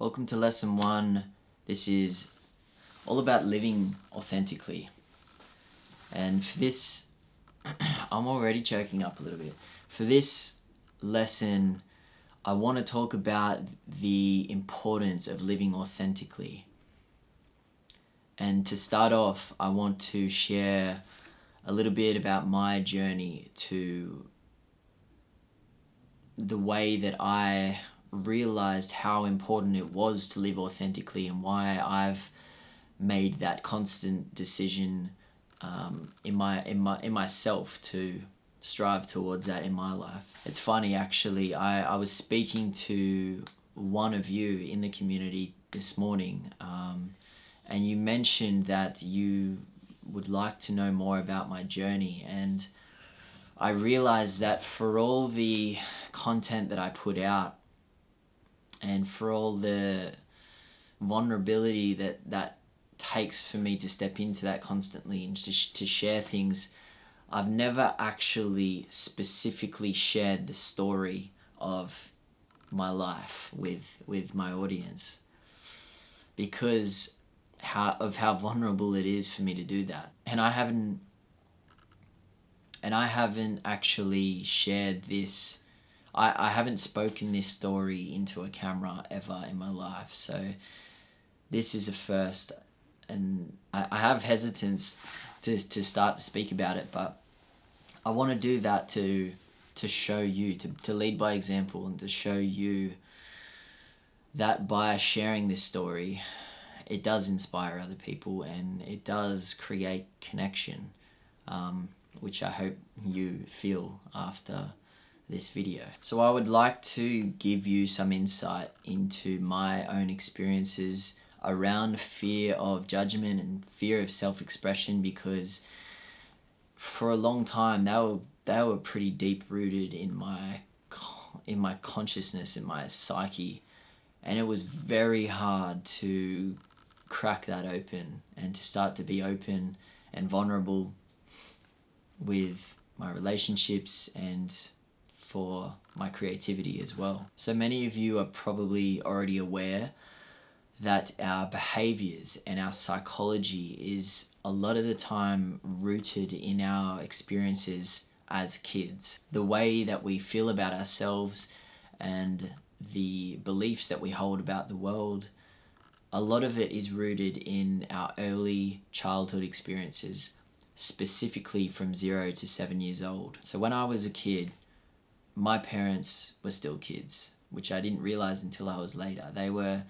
Welcome to lesson 1. This is all about living authentically. And for this, I'm already choking up a little bit. For this lesson, I want to talk about the importance of living authentically. And to start off, I want to share a little bit about my journey to the way that I realized how important it was to live authentically and why I've made that constant decision in myself to strive towards that in my life. It's funny actually, I was speaking to one of you in the community this morning and you mentioned that you would like to know more about my journey, and I realized that for all the content that I put out and for all the vulnerability that takes for me to step into that constantly and to share things, I've never actually specifically shared the story of my life with my audience because of how vulnerable it is for me to do that. And I haven't actually shared this. I haven't spoken this story into a camera ever in my life, so this is a first, and I have hesitance to start to speak about it, but I want to do that to show you, to lead by example, and to show you that by sharing this story, it does inspire other people and it does create connection, which I hope you feel after this video. So I would like to give you some insight into my own experiences around fear of judgment and fear of self-expression, because for a long time they were pretty deep rooted in my consciousness, in my psyche, and it was very hard to crack that open and to start to be open and vulnerable with my relationships and for my creativity as well. So many of you are probably already aware that our behaviors and our psychology is a lot of the time rooted in our experiences as kids. The way that we feel about ourselves and the beliefs that we hold about the world, a lot of it is rooted in our early childhood experiences, specifically from 0 to 7 years old. So when I was a kid, my parents were still kids, which I didn't realize until I was later. They were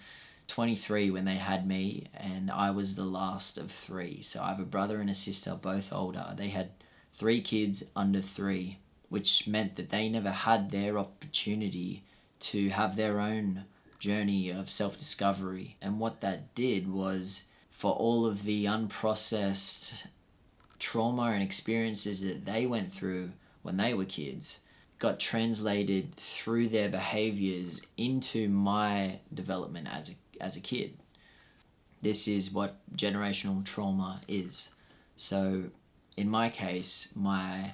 23 when they had me, and I was the last of 3. So I have a brother and a sister, both older. They had 3 kids under 3, which meant that they never had their opportunity to have their own journey of self-discovery. And what that did was, for all of the unprocessed trauma and experiences that they went through when they were kids, got translated through their behaviors into my development as a kid. This is what generational trauma is. So in my case, my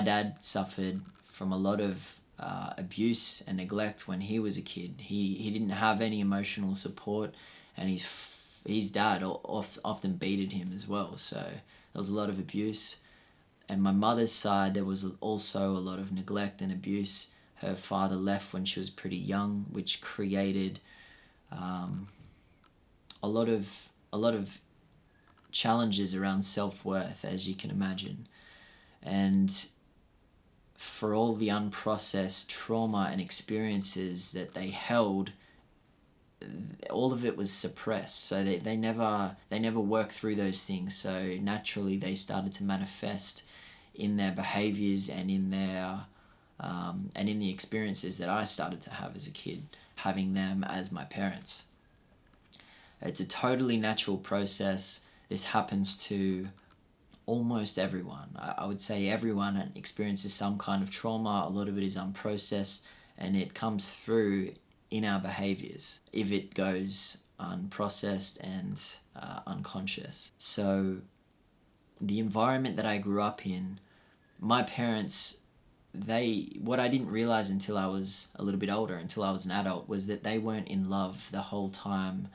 dad suffered from a lot of abuse and neglect when he was a kid. He didn't have any emotional support, and his dad often beated him as well. So there was a lot of abuse. And my mother's side, there was also a lot of neglect and abuse. Her father left when she was pretty young, which created a lot of challenges around self-worth, as you can imagine. And for all the unprocessed trauma and experiences that they held, all of it was suppressed. So they never worked through those things. So naturally they started to manifest in their behaviors and in their and in the experiences that I started to have as a kid, having them as my parents. It's a totally natural process. This happens to almost everyone. I would say everyone experiences some kind of trauma. A lot of it is unprocessed, and it comes through in our behaviors if it goes unprocessed and unconscious. So the environment that I grew up in, my parents, what I didn't realize until I was a little bit older, until I was an adult, was that they weren't in love the whole time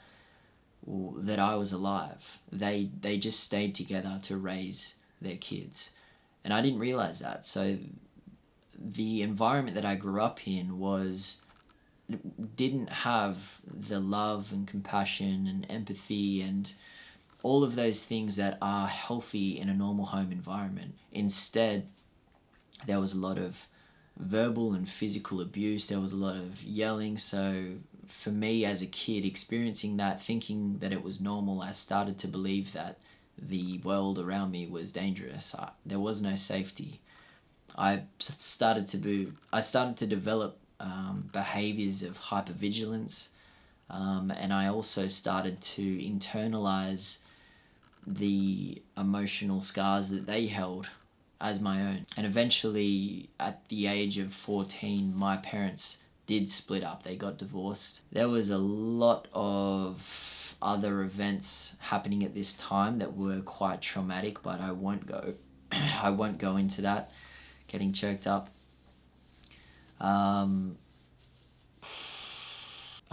that I was alive. They just stayed together to raise their kids, and I didn't realize that. So the environment that I grew up in didn't have the love and compassion and empathy and all of those things that are healthy in a normal home environment. Instead, there was a lot of verbal and physical abuse. There was a lot of yelling. So for me as a kid, experiencing that, thinking that it was normal, I started to believe that the world around me was dangerous. There was no safety. I started to develop behaviors of hypervigilance, and I also started to internalize the emotional scars that they held as my own. And eventually, at the age of 14, my parents did split up. They got divorced. There was a lot of other events happening at this time that were quite traumatic, but I won't go into that. Getting choked up. I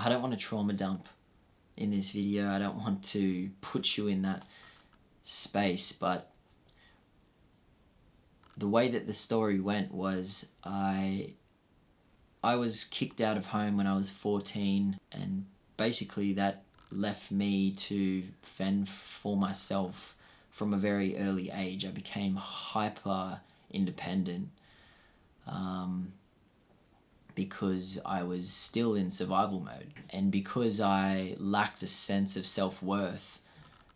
don't want to trauma dump in this video. I don't want to put you in that space, but the way that the story went was I was kicked out of home when I was 14, and basically that left me to fend for myself from a very early age. I became hyper independent because I was still in survival mode, and because I lacked a sense of self-worth,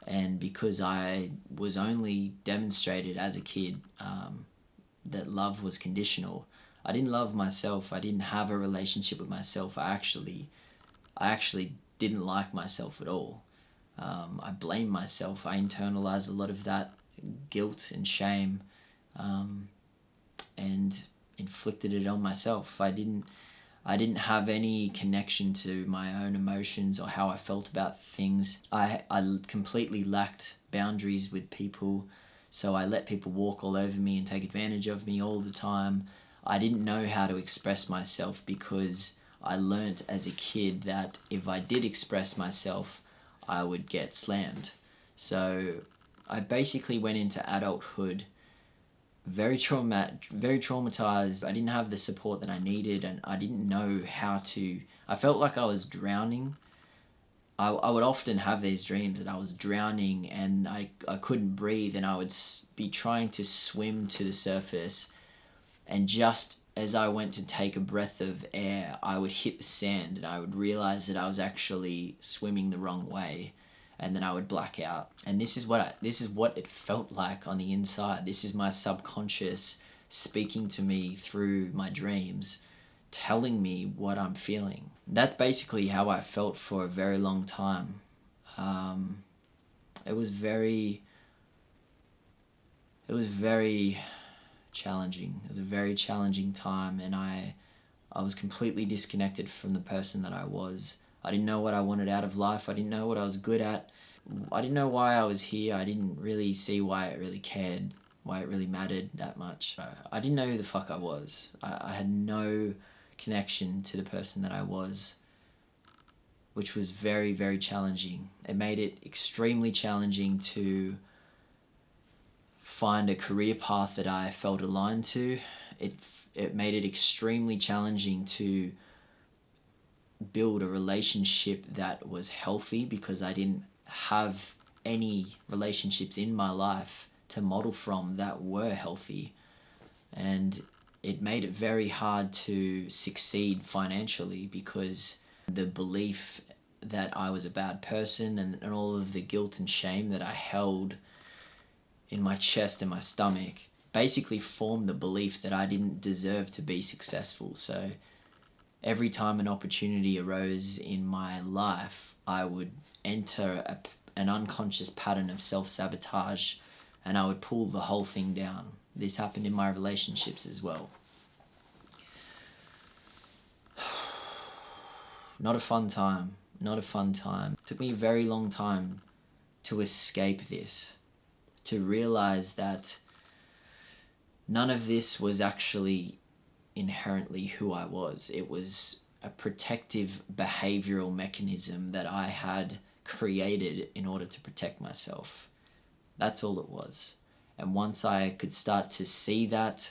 and because I was only demonstrated as a kid that love was conditional. I didn't love myself. I didn't have a relationship with myself. I actually didn't like myself at all. I blamed myself. I internalized a lot of that guilt and shame, and inflicted it on myself. I didn't have any connection to my own emotions or how I felt about things. I completely lacked boundaries with people, so I let people walk all over me and take advantage of me all the time. I didn't know how to express myself because I learnt as a kid that if I did express myself, I would get slammed. So I basically went into adulthood very traumatized. I didn't have the support that I needed, and I didn't know how to. I felt like I was drowning. I would often have these dreams that I was drowning and I couldn't breathe, and I would be trying to swim to the surface, and just as I went to take a breath of air, I would hit the sand and I would realize that I was actually swimming the wrong way, and then I would black out. And this is what it felt like on the inside. This is my subconscious speaking to me through my dreams, telling me what I'm feeling. That's basically how I felt for a very long time. It was very challenging. It was a very challenging time, and I was completely disconnected from the person that I was. I didn't know what I wanted out of life. I didn't know what I was good at. I didn't know why I was here. I didn't really see why it really cared, why it really mattered that much. I didn't know who the fuck I was. I had no connection to the person that I was, which was very, very challenging. It made it extremely challenging to find a career path that I felt aligned to. It made it extremely challenging to build a relationship that was healthy, because I didn't have any relationships in my life to model from that were healthy. And it made it very hard to succeed financially, because the belief that I was a bad person and all of the guilt and shame that I held in my chest and my stomach basically formed the belief that I didn't deserve to be successful. So every time an opportunity arose in my life, I would enter an unconscious pattern of self-sabotage, and I would pull the whole thing down. This happened in my relationships as well. Not a fun time. Not a fun time. It took me a very long time to escape this, to realize that none of this was actually inherently who I was. It was a protective behavioral mechanism that I had created in order to protect myself. That's all it was. And once I could start to see that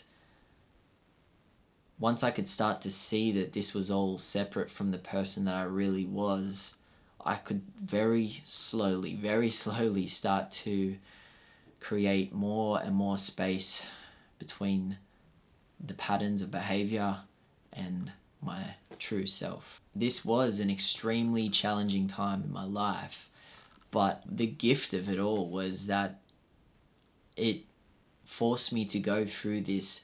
this was all separate from the person that I really was, I could very slowly start to create more and more space between the patterns of behavior and my true self. This was an extremely challenging time in my life, but the gift of it all was that it forced me to go through this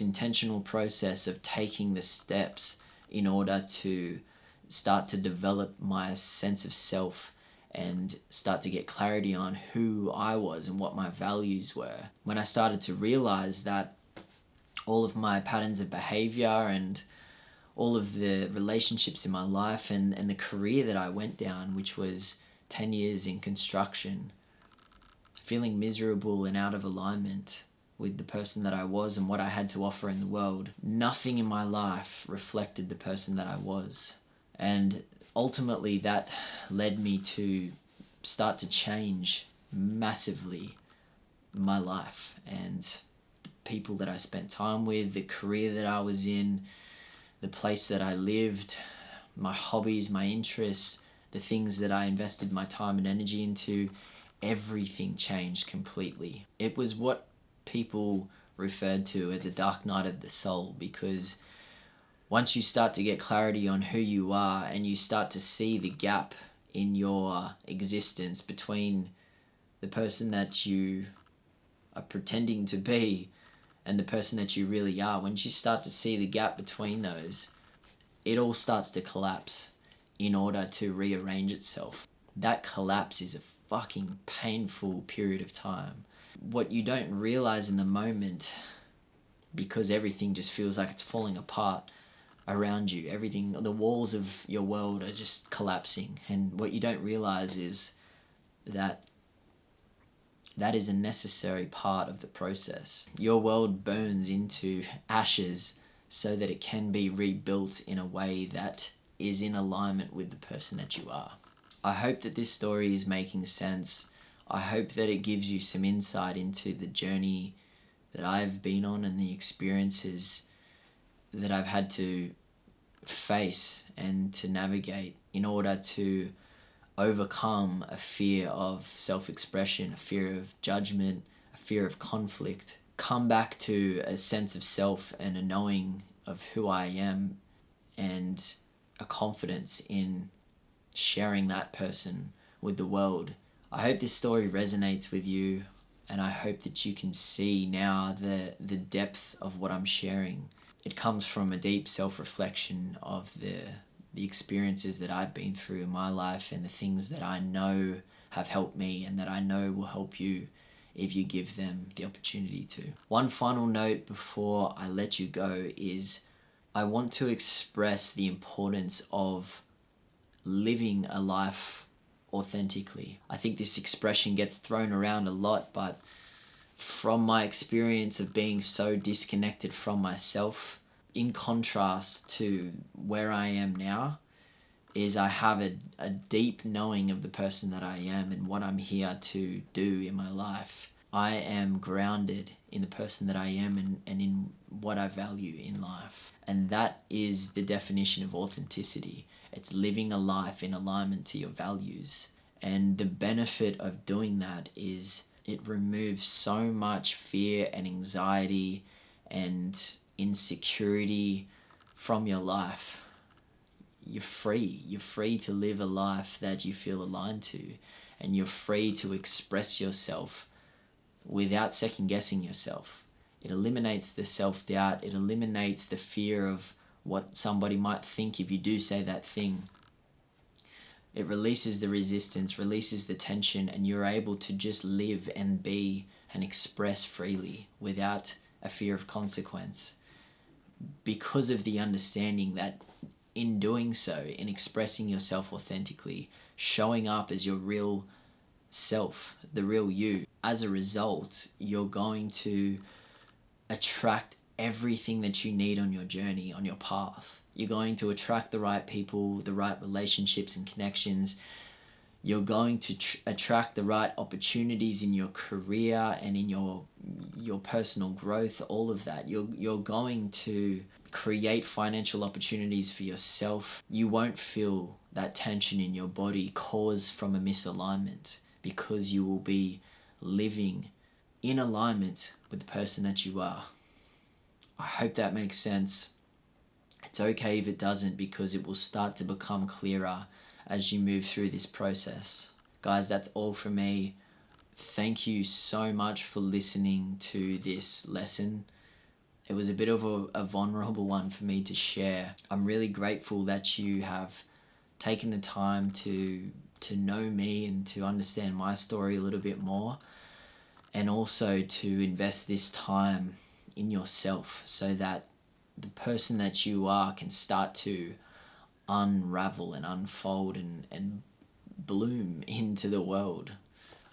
intentional process of taking the steps in order to start to develop my sense of self and start to get clarity on who I was and what my values were. When I started to realize that all of my patterns of behavior and all of the relationships in my life and the career that I went down, which was 10 years in construction, feeling miserable and out of alignment with the person that I was and what I had to offer in the world, nothing in my life reflected the person that I was. And ultimately that led me to start to change massively my life and the people that I spent time with, the career that I was in, the place that I lived, my hobbies, my interests, the things that I invested my time and energy into. Everything changed completely. It was what people referred to as a dark night of the soul, because once you start to get clarity on who you are and you start to see the gap in your existence between the person that you are pretending to be and the person that you really are, once you start to see the gap between those, it all starts to collapse in order to rearrange itself. That collapse is a fucking painful period of time. What you don't realize in the moment, because everything just feels like it's falling apart around you, everything, the walls of your world are just collapsing, and what you don't realize is that is a necessary part of the process. Your world burns into ashes so that it can be rebuilt in a way that is in alignment with the person that you are. I hope that this story is making sense. I hope that it gives you some insight into the journey that I've been on and the experiences that I've had to face and to navigate in order to overcome a fear of self-expression, a fear of judgment, a fear of conflict, come back to a sense of self and a knowing of who I am and a confidence in sharing that person with the world. I hope this story resonates with you, and I hope that you can see now the depth of what I'm sharing. It comes from a deep self-reflection of the experiences that I've been through in my life and the things that I know have helped me and that I know will help you if you give them the opportunity to. One final note before I let you go is I want to express the importance of living a life authentically. I think this expression gets thrown around a lot, but from my experience of being so disconnected from myself, in contrast to where I am now, is I have a deep knowing of the person that I am and what I'm here to do in my life. I am grounded in the person that I am and in what I value in life. And that is the definition of authenticity. It's living a life in alignment to your values. And the benefit of doing that is it removes so much fear and anxiety and insecurity from your life. You're free. You're free to live a life that you feel aligned to, and you're free to express yourself without second guessing yourself. It eliminates the self-doubt. It eliminates the fear of what somebody might think if you do say that thing. It releases the resistance, releases the tension, and you're able to just live and be and express freely without a fear of consequence, because of the understanding that in doing so, in expressing yourself authentically, showing up as your real self, the real you, as a result, you're going to attract everything that you need on your journey, on your path. You're going to attract the right people, the right relationships and connections. You're going to attract the right opportunities in your career and in your personal growth, all of that. You're going to create financial opportunities for yourself. You won't feel that tension in your body caused from a misalignment, because you will be living in alignment with the person that you are. I hope that makes sense. It's okay if it doesn't, because it will start to become clearer as you move through this process. Guys, that's all from me. Thank you so much for listening to this lesson. It was a bit of a vulnerable one for me to share. I'm really grateful that you have taken the time to know me and to understand my story a little bit more, and also to invest this time in yourself so that the person that you are can start to unravel and unfold and bloom into the world.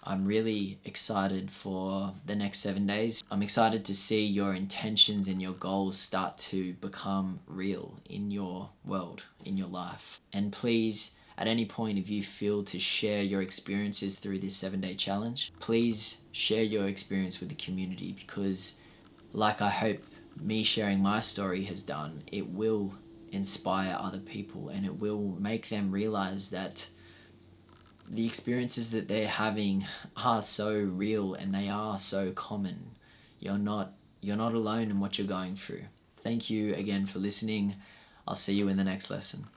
I'm really excited for the next 7 days. I'm excited to see your intentions and your goals start to become real in your world, in your life. And please, at any point, if you feel to share your experiences through this 7-day challenge, please share your experience with the community, because like I hope me sharing my story has done, it will inspire other people, and it will make them realize that the experiences that they're having are so real and they are so common. You're not alone in what you're going through. Thank you again for listening. I'll see you in the next lesson.